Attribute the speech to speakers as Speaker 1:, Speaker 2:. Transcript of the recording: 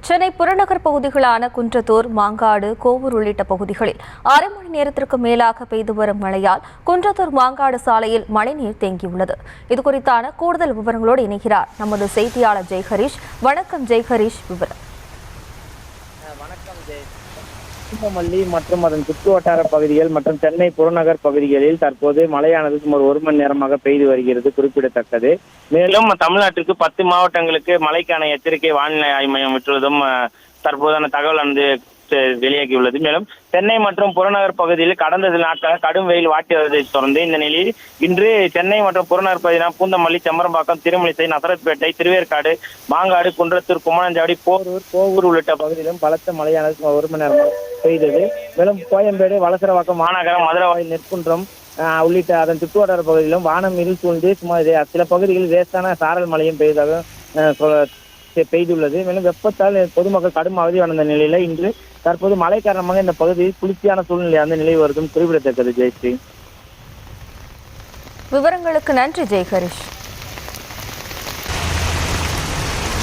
Speaker 1: சென்னை புறநகர் பகுதிகளான குன்றத்தூர், மாங்காடு, கோவூர் உள்ளிட்ட பகுதிகளில் அரை மணி நேரத்திற்கு மேலாக பெய்து வரும் மழையால் குன்றத்தூர் மாங்காடு சாலையில் மழைநீர் தேங்கியுள்ளது. இதுகுறித்தான கூடுதல் விவரங்களோடு இணைகிறார் நமது செய்தியாளர் ஜெய்ஹரிஷ். வணக்கம் ஜெய்ஹரிஷ், விவரம்.
Speaker 2: வணக்கம் பூந்தமல்லி மற்றும் அதன் சுற்று வட்டார பகுதிகள் மற்றும் சென்னை புறநகர் பகுதிகளில் தற்போது மழையானது சுமார் 1 மணி நேரமாக பெய்து வருகிறது குறிப்பிடத்தக்கது. மேலும் தமிழ்நாட்டிற்கு 10 மாவட்டங்களுக்கு மழைக்கான எச்சரிக்கை வானிலை ஆய்வு மையம் விட்டுள்ளதும் தற்போதான தகவலானது வெளியாகியுள்ளது. மேலும் சென்னை மற்றும் புறநகர் பகுதியில் கடந்த சில நாட்களாக கடும் வெயில் வாட்டி வருவதை தொடர்ந்து இந்த நிலையில் இன்று சென்னை மற்றும் புறநகர் பகுதியான பூந்தமல்லி, செம்பரம்பாக்கம், திருமலிசை, நசரத்பேட்டை, திருவேற்காடு, மாங்காடு, குன்றத்தூர், கும்மணஞ்சாவடி, போரூர், கோவூர் உள்ளிட்ட பகுதியிலும் பலத்த மழையானது 1 மணி நேரம் பெய்தது. மேலும் கோயம்பேடு, வலசரவாக்கம், மாநகரம், மதுரவாயில், நெற்குன்றம் உள்ளிட்ட அதன் சுற்றுவட்டார பகுதியிலும் வானம் இருள் சூழ்ந்து சுமார் சில பகுதிகளில் லேசான சாரல் மழையும் பெய்துள்ளது. மேலும் வெப்பத்தால் பொதுமக்கள் கடும் அவதியடைந்த நிலையில இன்று தற்போது மழை காரணமாக இந்த பகுதியில் குளிர்ச்சியான சூழ்நிலையானது நிலை வருவதும் குறிப்பிடத்தக்கது. ஜெயஸ்ரீ,
Speaker 1: விவரங்களுக்கு நன்றி ஜெய்ஹரிஷ்.